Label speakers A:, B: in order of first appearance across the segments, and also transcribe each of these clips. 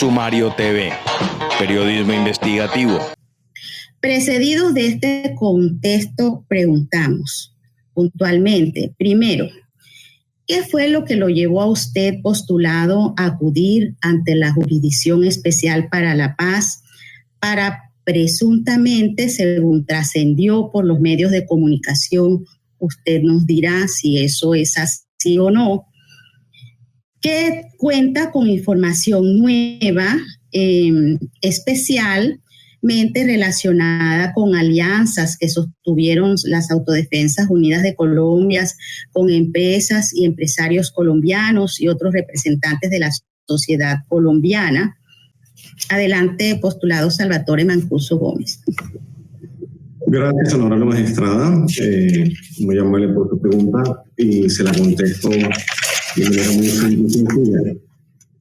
A: Sumario TV, periodismo investigativo.
B: Precedidos de este contexto, preguntamos puntualmente, primero, ¿qué fue lo que lo llevó a usted postulado a acudir ante la Jurisdicción Especial para la Paz para presuntamente, según trascendió por los medios de comunicación, usted nos dirá si eso es así o no, que cuenta con información nueva, especialmente relacionada con alianzas que sostuvieron las Autodefensas Unidas de Colombia con empresas y empresarios colombianos y otros representantes de la sociedad colombiana? Adelante, postulado Salvatore Mancuso Gómez.
C: Gracias, honorable magistrada. Muy amable por tu pregunta y se la contesto de manera muy sencilla.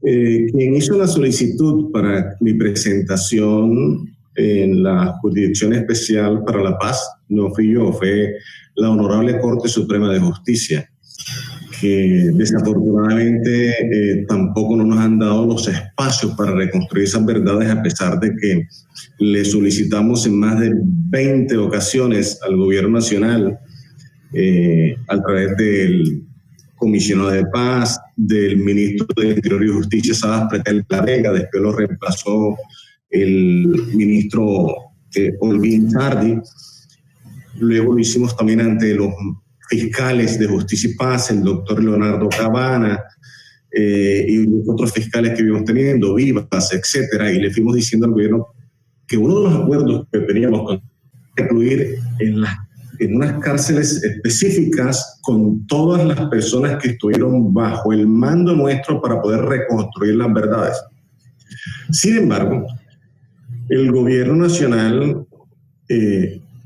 C: Quien hizo la solicitud para mi presentación en la Jurisdicción Especial para la Paz no fui yo, fue la Honorable Corte Suprema de Justicia, que desafortunadamente tampoco no nos han dado los espacios para reconstruir esas verdades, a pesar de que le solicitamos en más de 20 ocasiones al Gobierno Nacional, a través del Comisionado de Paz, del Ministro de Interior y Justicia, Sabas Pretel La Vega, después lo reemplazó el Ministro Olguín Sardi. Luego lo hicimos también ante los fiscales de Justicia y Paz, el doctor Leonardo Cabana, y otros fiscales que íbamos teniendo, Vivas, etcétera, y le fuimos diciendo al gobierno que uno de los acuerdos que teníamos con incluir en unas cárceles específicas con todas las personas que estuvieron bajo el mando nuestro para poder reconstruir las verdades. Sin embargo, el gobierno nacional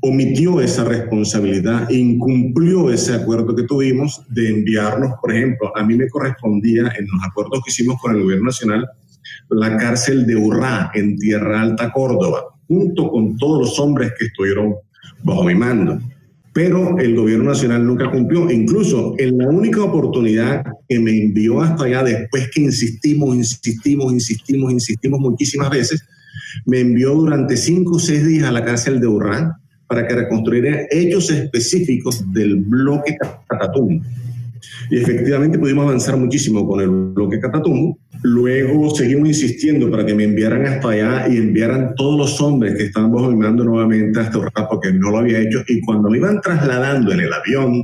C: omitió esa responsabilidad e incumplió ese acuerdo que tuvimos de enviarnos, por ejemplo, a mí me correspondía en los acuerdos que hicimos con el gobierno nacional la cárcel de Urrá en Tierra Alta, Córdoba, junto con todos los hombres que estuvieron bajo mi mando. Pero el gobierno nacional nunca cumplió. Incluso en la única oportunidad que me envió hasta allá, después que insistimos muchísimas veces, me envió durante 5 o 6 días a la cárcel de Urrá para que reconstruyera hechos específicos del bloque Catatumbo. Y efectivamente pudimos avanzar muchísimo con el bloque Catatumbo. Luego seguimos insistiendo para que me enviaran hasta allá y enviaran todos los hombres que estaban bajo mi mando nuevamente hasta Urrá, porque no lo había hecho. Y cuando me iban trasladando en el avión,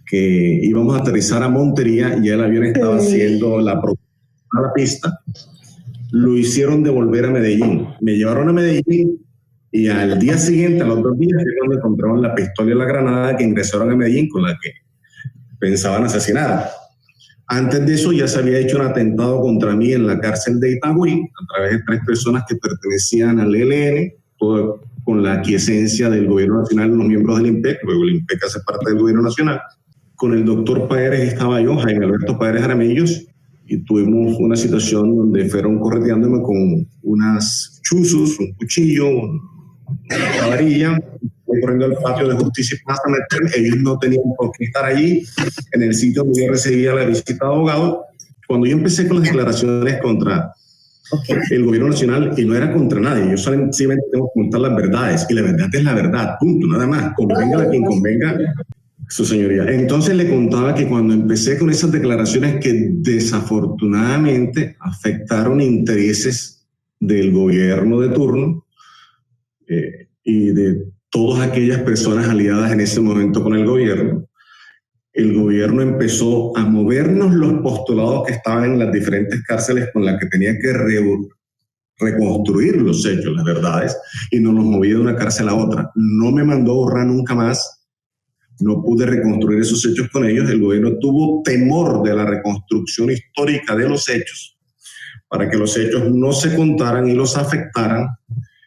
C: que íbamos a aterrizar a Montería, ya el avión estaba haciendo la pista, lo hicieron devolver a Medellín. Me llevaron a Medellín y al día siguiente, a los 2 días, fue cuando encontraron la pistola y la granada que ingresaron a Medellín con la que pensaban asesinar. Antes de eso ya se había hecho un atentado contra mí en la cárcel de Itagüí a través de 3 personas que pertenecían al ELN, todo con la aquiescencia del gobierno nacional, los miembros del IMPEC, luego el IMPEC hace parte del gobierno nacional. Con el doctor Paeres estaba yo, Jaime Alberto Paeres Jaramillos, y tuvimos una situación donde fueron correteándome con unas chuzos, un cuchillo, una varilla, corriendo al patio de Justicia y Paz a meter. Ellos no tenían por qué estar allí, en el sitio donde yo recibía la visita de abogado. Cuando yo empecé con las declaraciones contra el gobierno nacional, y no era contra nadie, yo solamente tengo que contar las verdades, y la verdad es la verdad, punto, nada más, convenga a quien convenga, su señoría. Entonces le contaba que cuando empecé con esas declaraciones que desafortunadamente afectaron intereses del gobierno de turno y de todas aquellas personas aliadas en ese momento con el gobierno empezó a movernos los postulados que estaban en las diferentes cárceles con las que tenía que reconstruir los hechos, las verdades, y nos los movía de una cárcel a otra. No me mandó a borrar nunca más, no pude reconstruir esos hechos con ellos. El gobierno tuvo temor de la reconstrucción histórica de los hechos, para que los hechos no se contaran y los afectaran.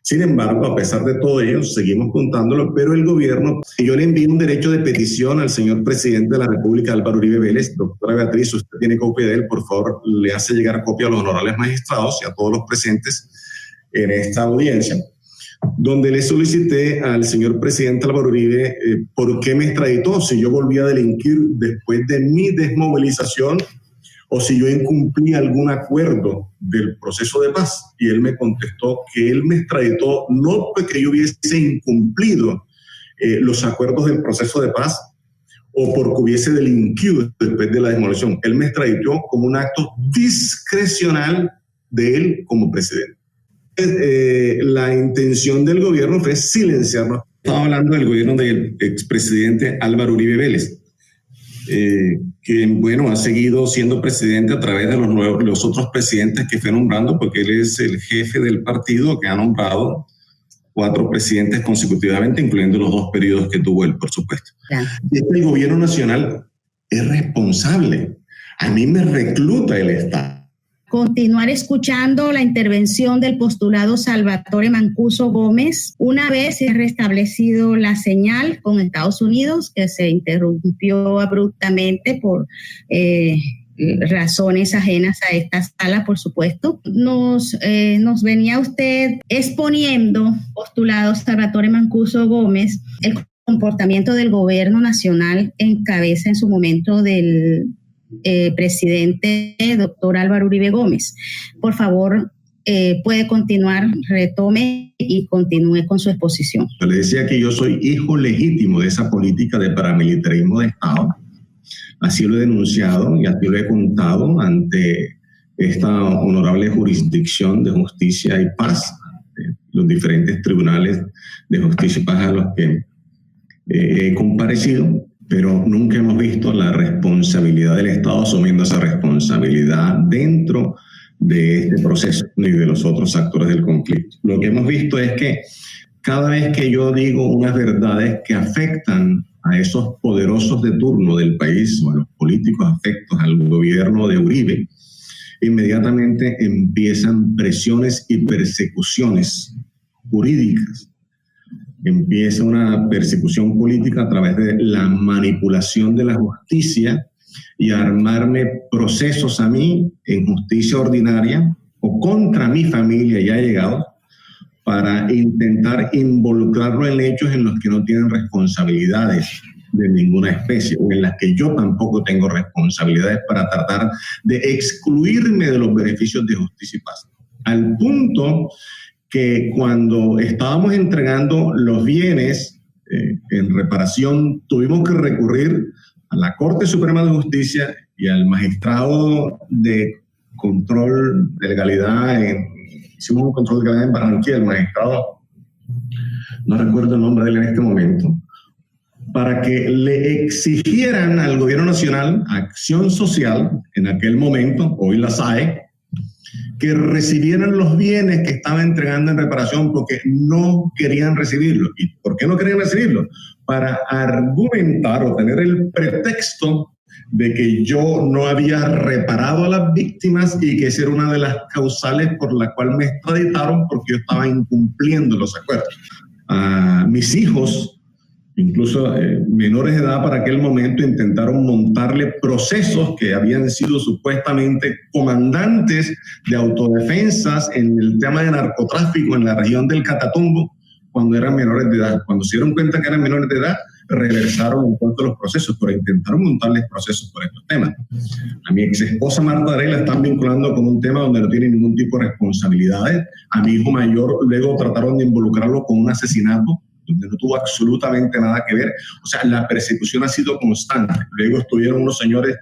C: Sin embargo, a pesar de todo ello, seguimos contándolo, pero el gobierno, yo le envié un derecho de petición al señor presidente de la República, Álvaro Uribe Vélez. Doctora Beatriz, usted tiene copia de él, por favor, le hace llegar copia a los honorables magistrados y a todos los presentes en esta audiencia, donde le solicité al señor presidente Álvaro Uribe por qué me extraditó si yo volví a delinquir después de mi desmovilización o si yo incumplí algún acuerdo del proceso de paz. Y él me contestó que él me extraditó no porque yo hubiese incumplido los acuerdos del proceso de paz o porque hubiese delinquido después de la demolición. Él me extraditó como un acto discrecional de él como presidente. La intención del gobierno fue silenciarnos. Estaba hablando del gobierno del expresidente Álvaro Uribe Vélez, que bueno, ha seguido siendo presidente a través de los otros presidentes que fue nombrando, porque él es el jefe del partido que ha nombrado 4 presidentes consecutivamente, incluyendo los 2 periodos que tuvo él, por supuesto. Claro. Y el gobierno nacional es responsable. A mí me recluta el Estado.
B: Continuar escuchando la intervención del postulado Salvatore Mancuso Gómez. Una vez se ha restablecido la señal con Estados Unidos, que se interrumpió abruptamente por razones ajenas a esta sala, por supuesto. Nos venía usted exponiendo, postulado Salvatore Mancuso Gómez, el comportamiento del gobierno nacional en cabeza en su momento del presidente doctor Álvaro Uribe Gómez. Por favor, puede continuar, retome y continúe con su exposición.
C: Le decía que yo soy hijo legítimo de esa política de paramilitarismo de Estado. Así lo he denunciado y así lo he contado ante esta honorable jurisdicción de justicia y paz, los diferentes tribunales de justicia y paz a los que he comparecido. Pero nunca hemos visto la responsabilidad del Estado asumiendo esa responsabilidad dentro de este proceso ni de los otros actores del conflicto. Lo que hemos visto es que cada vez que yo digo unas verdades que afectan a esos poderosos de turno del país o a los políticos afectos al gobierno de Uribe, inmediatamente empiezan presiones y persecuciones jurídicas. Empieza una persecución política a través de la manipulación de la justicia y armarme procesos a mí en justicia ordinaria o contra mi familia ya llegado para intentar involucrarlo en hechos en los que no tienen responsabilidades de ninguna especie o en las que yo tampoco tengo responsabilidades para tratar de excluirme de los beneficios de justicia y paz. Al punto que cuando estábamos entregando los bienes en reparación, tuvimos que recurrir a la Corte Suprema de Justicia y al magistrado de control de legalidad. Hicimos un control de legalidad en Barranquilla, el magistrado, no recuerdo el nombre de él en este momento, para que le exigieran al gobierno nacional, Acción Social, en aquel momento, hoy la SAE, que recibieran los bienes que estaba entregando en reparación porque no querían recibirlos. ¿Y por qué no querían recibirlos? Para argumentar o tener el pretexto de que yo no había reparado a las víctimas y que esa era una de las causales por la cual me extraditaron porque yo estaba incumpliendo los acuerdos. A mis hijos, incluso menores de edad para aquel momento, intentaron montarle procesos que habían sido supuestamente comandantes de autodefensas en el tema de narcotráfico en la región del Catatumbo cuando eran menores de edad. Cuando se dieron cuenta que eran menores de edad, reversaron entonces los procesos, pero intentaron montarles procesos por estos temas. A mi ex esposa Marta Arey la están vinculando con un tema donde no tiene ningún tipo de responsabilidades. A mi hijo mayor luego trataron de involucrarlo con un asesinato donde no tuvo absolutamente nada que ver. O sea, la persecución ha sido constante. Luego estuvieron unos señores,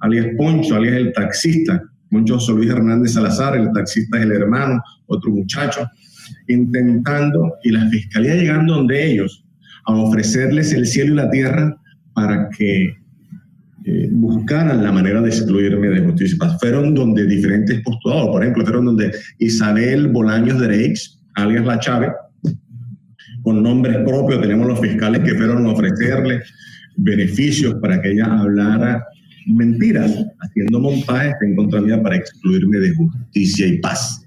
C: alias Poncho, alias el taxista, Poncho José Luis Hernández Salazar, el taxista es el hermano, otro muchacho, intentando, y la fiscalía llegando donde ellos, a ofrecerles el cielo y la tierra para que buscaran la manera de excluirme de justicia y paz. Fueron donde diferentes postulados, por ejemplo, fueron donde Isabel Bolaños de Reix, alias La Chávez, con nombres propios, tenemos los fiscales que fueron a ofrecerle beneficios para que ella hablara mentiras, haciendo montajes en contra mía para excluirme de justicia y paz.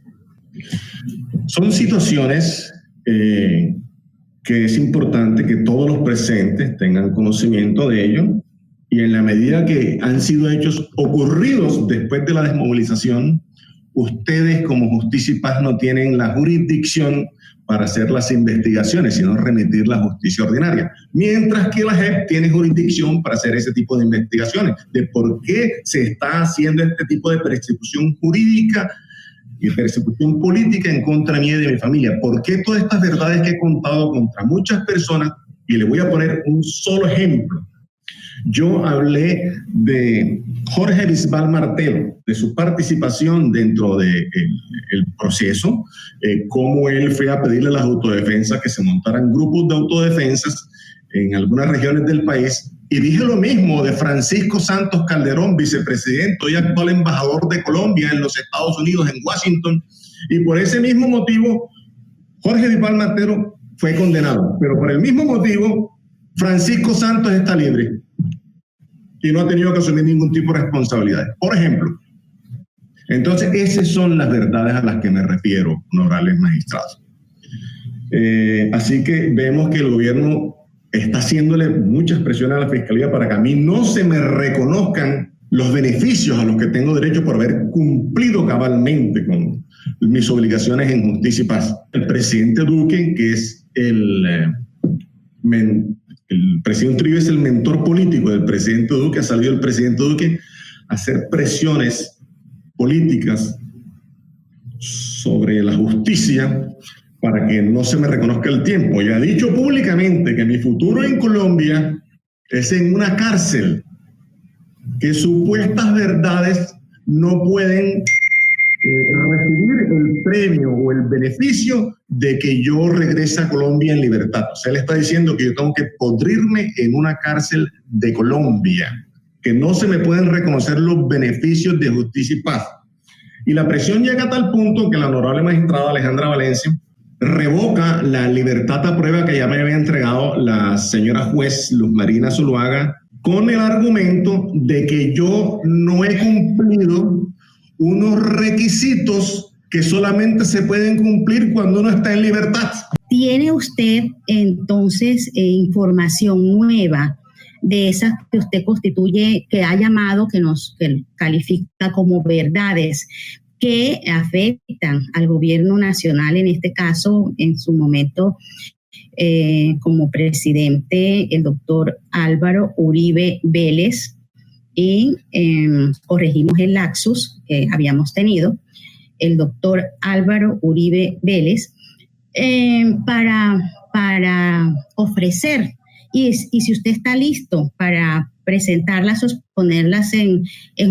C: Son situaciones que es importante que todos los presentes tengan conocimiento de ello y en la medida que han sido hechos ocurridos después de la desmovilización, ustedes como Justicia y Paz no tienen la jurisdicción para hacer las investigaciones, sino remitir la justicia ordinaria. Mientras que la JEP tiene jurisdicción para hacer ese tipo de investigaciones, de por qué se está haciendo este tipo de persecución jurídica y persecución política en contra mía y de mi familia. ¿Por qué todas estas verdades que he contado contra muchas personas? Y le voy a poner un solo ejemplo. Yo hablé de Jorge Bisbal Martelo, de su participación dentro del proceso, cómo él fue a pedirle a las autodefensas que se montaran grupos de autodefensas en algunas regiones del país. Y dije lo mismo de Francisco Santos Calderón, vicepresidente y actual embajador de Colombia en los Estados Unidos, en Washington. Y por ese mismo motivo, Jorge Bisbal Martelo fue condenado. Pero por el mismo motivo, Francisco Santos está libre y no ha tenido que asumir ningún tipo de responsabilidad. Por ejemplo. Entonces, esas son las verdades a las que me refiero, honorables magistrados. Así que vemos que el gobierno está haciéndole muchas presiones a la Fiscalía para que a mí no se me reconozcan los beneficios a los que tengo derecho por haber cumplido cabalmente con mis obligaciones en justicia y paz. El presidente Duque, que es el presidente Uribe es el mentor político del presidente Duque, ha salido el presidente Duque a hacer presiones políticas sobre la justicia para que no se me reconozca el tiempo. Y ha dicho públicamente que mi futuro en Colombia es en una cárcel, que supuestas verdades no pueden recibir el premio o el beneficio de que yo regrese a Colombia en libertad. O sea, él está diciendo que yo tengo que podrirme en una cárcel de Colombia, que no se me pueden reconocer los beneficios de justicia y paz. Y la presión llega a tal punto que la honorable magistrada Alejandra Valencia revoca la libertad a prueba que ya me había entregado la señora juez Luz Marina Zuluaga, con el argumento de que yo no he cumplido unos requisitos que solamente se pueden cumplir cuando uno está en libertad.
B: ¿Tiene usted entonces información nueva de esas que usted constituye, que ha llamado, que califica como verdades, que afectan al gobierno nacional, en este caso, en su momento, como presidente, el doctor Álvaro Uribe Vélez, y corregimos el lapsus que habíamos tenido, el doctor Álvaro Uribe Vélez, para ofrecer, y si usted está listo para presentarlas o exponerlas en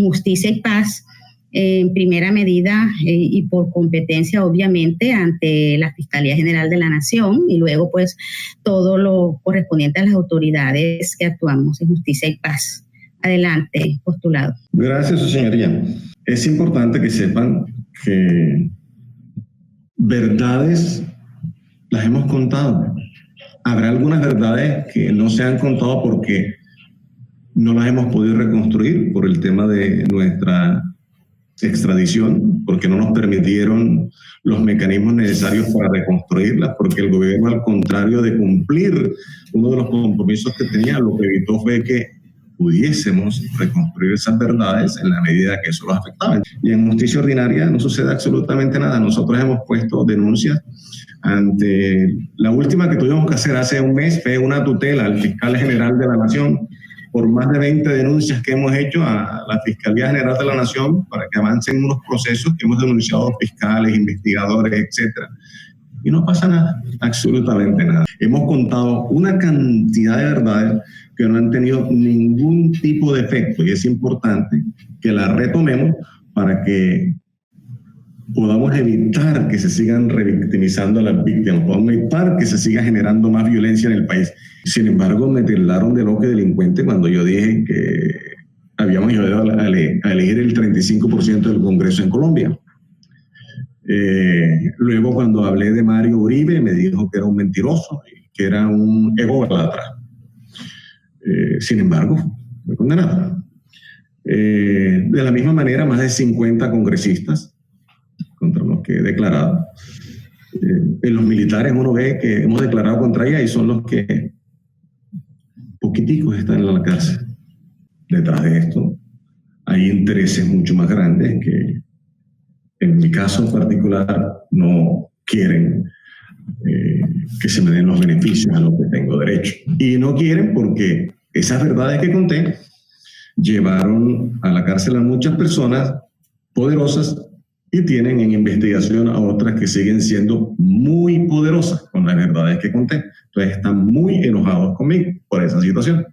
B: Justicia y Paz, en primera medida y por competencia, obviamente, ante la Fiscalía General de la Nación, y luego pues todo lo correspondiente a las autoridades que actuamos en Justicia y Paz. Adelante, postulado.
C: Gracias, su señoría. Es importante que sepan que verdades las hemos contado. Habrá algunas verdades que no se han contado porque no las hemos podido reconstruir por el tema de nuestra extradición, porque no nos permitieron los mecanismos necesarios para reconstruirlas, porque el gobierno, al contrario de cumplir uno de los compromisos que tenía, lo que evitó fue que pudiésemos reconstruir esas verdades en la medida que eso los afectaba. Y en justicia ordinaria no sucede absolutamente nada. Nosotros hemos puesto denuncias ante la última que tuvimos que hacer hace un mes, fue una tutela al fiscal general de la Nación por más de 20 denuncias que hemos hecho a la Fiscalía General de la Nación para que avancen unos procesos que hemos denunciado fiscales, investigadores, etcétera. Y no pasa nada, absolutamente nada. Hemos contado una cantidad de verdades que no han tenido ningún tipo de efecto, y es importante que la retomemos para que podamos evitar que se sigan revictimizando a las víctimas, podamos evitar que se siga generando más violencia en el país. Sin embargo, me tildaron de loco y delincuente cuando yo dije que habíamos llegado a elegir el 35% del Congreso en Colombia. Luego, cuando hablé de Mario Uribe, me dijo que era un mentiroso, que era un ególatra. Sin embargo, fue condenado. De la misma manera, más de 50 congresistas contra los que he declarado. En los militares uno ve que hemos declarado contra ella y son los que poquiticos están en la cárcel. Detrás de esto hay intereses mucho más grandes que, en mi caso particular, no quieren que se me den los beneficios a los que tengo derecho. Y no quieren porque esas verdades que conté llevaron a la cárcel a muchas personas poderosas y tienen en investigación a otras que siguen siendo muy poderosas con las verdades que conté. Entonces están muy enojados conmigo por esa situación.